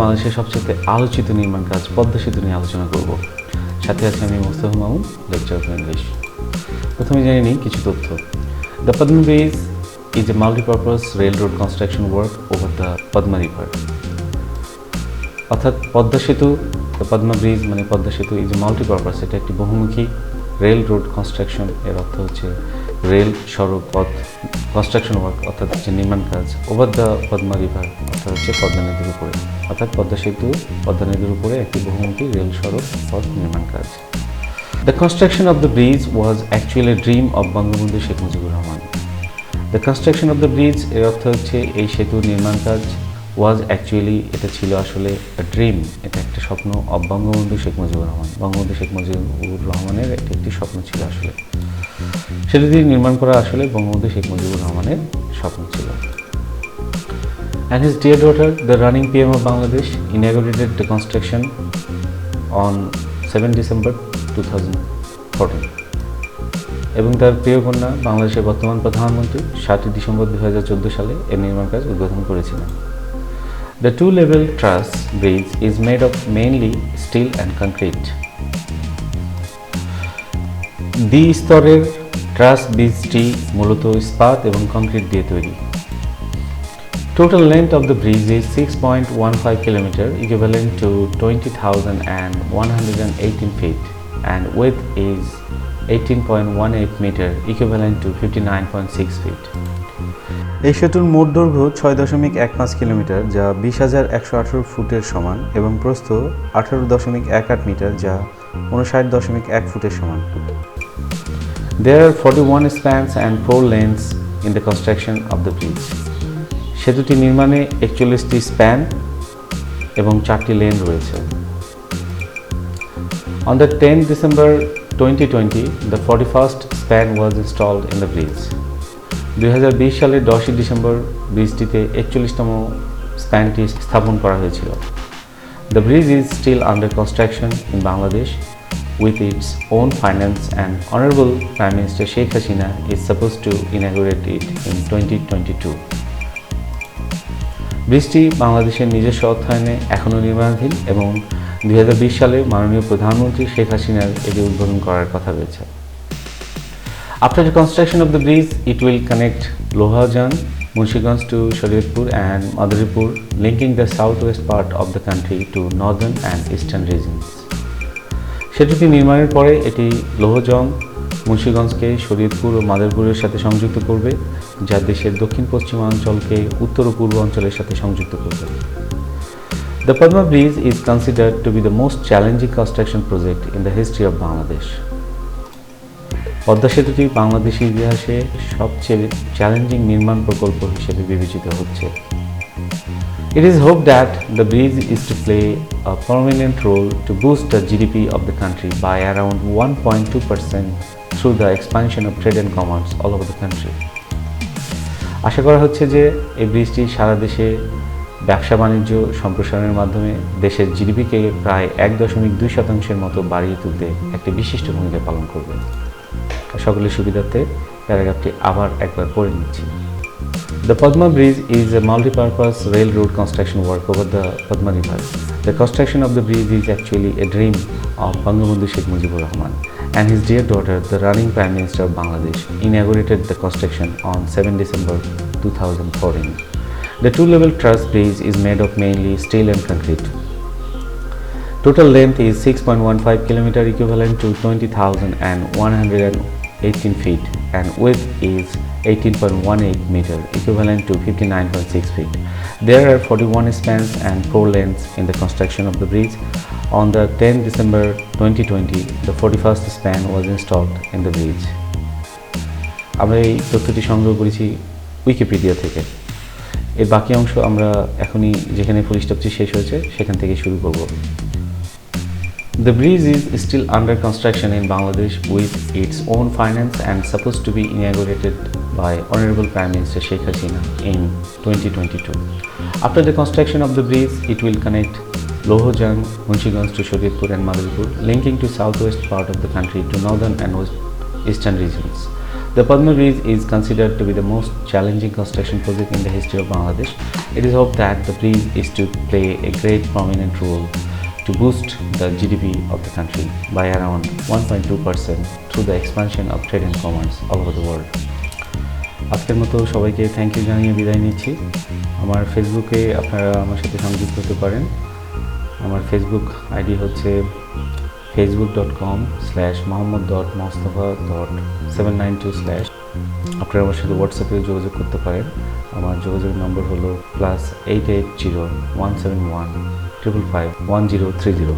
বাংলাদেশের সবচেয়ে আলোচিত নির্মাণ কাজ পদ্মা সেতু নিয়ে আলোচনা করব। সাথে আছে আমি Mostafa Mamun, lecture of English. প্রথমে জেনে নিই কিছু তথ্য। The Padma bridge is a multi-purpose railroad construction work over the Padma River. অর্থাৎ পদ্মা সেতু, পদ্মা ব্রিজ মানে পদ্মা সেতু ইজ এ মাল্টিপারপাস, এটা একটি বহুমুখী রেল রোড কনস্ট্রাকশন। এর অর্থ হচ্ছে রেল সড়ক পথ কনস্ট্রাকশন ওয়ার্ক, অর্থাৎ হচ্ছে নির্মাণ কাজ ওভার দ্য পদ্মা রিভার, অর্থাৎ হচ্ছে পদ্মা নদীর উপরে। অর্থাৎ পদ্মা সেতু পদ্মা নদীর উপরে একটি বহুমুখী রেল সড়ক পথ নির্মাণ কাজ। The construction of the bridge was actually a dream of Bangabandhu Sheikh Mujibur Rahman. The construction of the bridge এর অর্থ হচ্ছে এই সেতু নির্মাণ কাজ was actually, এটা ছিল আসলে a dream, এটা একটা স্বপ্ন of বঙ্গবন্ধু শেখ মুজিবুর রহমান। বঙ্গবন্ধু শেখ মুজিবুর রহমানের একটি স্বপ্ন ছিল আসলে। সেতুটি নির্মাণ করা আসলে বঙ্গবন্ধু শেখ মুজিবুর রহমানের স্বপ্ন ছিল। And his dear daughter, the running PM of Bangladesh, inaugurated the construction on 7 December 2014. এবং তার প্রিয় কন্যা বাংলাদেশের বর্তমান প্রধানমন্ত্রী 7 ডিসেম্বর 2014 সালে এর নির্মাণ কাজ উদ্বোধন করেছিলেন। The two-level truss bridge is made of mainly steel and concrete. দ্বি-স্তরের ট্রাস ব্রিজটি মূলত ইস্পাত এবং কংক্রিট দিয়ে তৈরি। Total length of the bridge is 6.15 km, equivalent to 20,118 feet, and width is 18.18 meter, equivalent to 59.6 feet. এই সেতুর মোট দৈর্ঘ্য 6.15 কিলোমিটার, যা 20,118 ফুটের সমান, এবং প্রস্থ 18.18 মিটার, যা 59.1 ফুটের সমান। There are 41 spans and 4 lanes in the construction of the bridge. সেতুটি নির্মাণে 41টি স্প্যান এবং 4টি লেন রয়েছে। On the 10th December 2020, the 41st span was installed in the bridge. 2020 সালের 10 ডিসেম্বর ব্রিজটিতে 41তম স্প্যানটি স্থাপন করা হয়েছিল। The bridge is still under construction in Bangladesh with its own finance, and Honorable Prime Minister Sheikh Hasina is supposed to inaugurate it in 2022. ব্রিজটি বাংলাদেশের নিজস্ব অর্থায়নে এখনও নির্মাণাধীন এবং 2020 সালে মাননীয় প্রধানমন্ত্রী শেখ হাসিনার এটি উদ্বোধন করার কথা রয়েছে। After the construction of the bridge, it will connect Lohajan, Munshigঞ্জ to Shariatpur and Madaripur, linking the southwest part of the country to northern and eastern regions. সেতুটি নির্মাণের পরে এটি লোহজং, মুন্সিগঞ্জকে শরীয়তপুর ও মাদারীপুরের সাথে সংযুক্ত করবে, যা দেশের দক্ষিণ পশ্চিমাঞ্চলকে উত্তর ও পূর্ব অঞ্চলের সাথে সংযুক্ত করবে। The Padma Bridge is considered to be the most challenging construction project in the history of Bangladesh. Padma সেতুটি বাংলাদেশের ইতিহাসে সবচেয়ে চ্যালেঞ্জিং নির্মাণ প্রকল্প হিসেবে বিবেচিত হচ্ছে। It is hoped that the bridge is to play a prominent role to boost the GDP of the country by around 1.2% through the expansion of trade and commerce all over the country. আশা করা হচ্ছে যে এই ব্রিজটি সারা দেশে ব্যবসা বাণিজ্য সম্প্রসারণের মাধ্যমে দেশের জিডিপিকে প্রায় 1.2% মতো বাড়িয়ে তুলতে একটি বিশিষ্ট ভূমিকা পালন করবে। সকলের সুবিধার্থে প্যারাগ্রাফটি আবার একবার পড়ে নিচ্ছি। The Padma Bridge is a multi-purpose railroad construction work over the Padma River. The construction of the bridge is actually a dream of Bangabandhu Sheikh Mujibur Rahman and his dear daughter, the running Prime Minister of Bangladesh, inaugurated the construction on 7 December 2014. The two-level truss bridge is made of mainly steel and concrete. Total length is 6.15 km, equivalent to 20,118 feet, and width is 18.18 meter, equivalent to 59.6 feet. There are 41 spans and 4 lanes in the construction of the bridge. On the 10th December 2020, the 41st span was installed in the bridge. আমরা এই তথ্যটি সংগ্রহ করেছি Wikipedia থেকে। এর বাকি অংশ আমরা এখনই যেখানে ফুল স্টপটি শেষ হয়েছে সেখান থেকে শুরু করব। The bridge is still under construction in Bangladesh with its own finance and supposed to be inaugurated by Honorable Prime Minister Sheikh Hasina in 2022. After the construction of the bridge, it will connect Lohojang, Munshigঞ্জ to Shariatpur and Madaripur, linking to southwest part of the country to northern and eastern regions. The Padma Bridge is considered to be the most challenging construction project in the history of Bangladesh. It is hoped that the bridge is to play a great prominent role to boost the GDP of the country by around 1.2% through the expansion of trade and commerce all over the world. আজকের মতো সবাইকে thank you জানিয়ে বিদায় নিচ্ছি। আমার ফেসবুকে আপনারা আমার সাথে সংযুক্ত হতে পারেন। আমার ফেসবুক আইডি হচ্ছে facebook.com/mohammad.mostafa.792/। আপনারা আমার সাথে হোয়াটসঅ্যাপে যোগাযোগ করতে পারেন। আমার যোগাযোগের নম্বর হলো +88017155513030।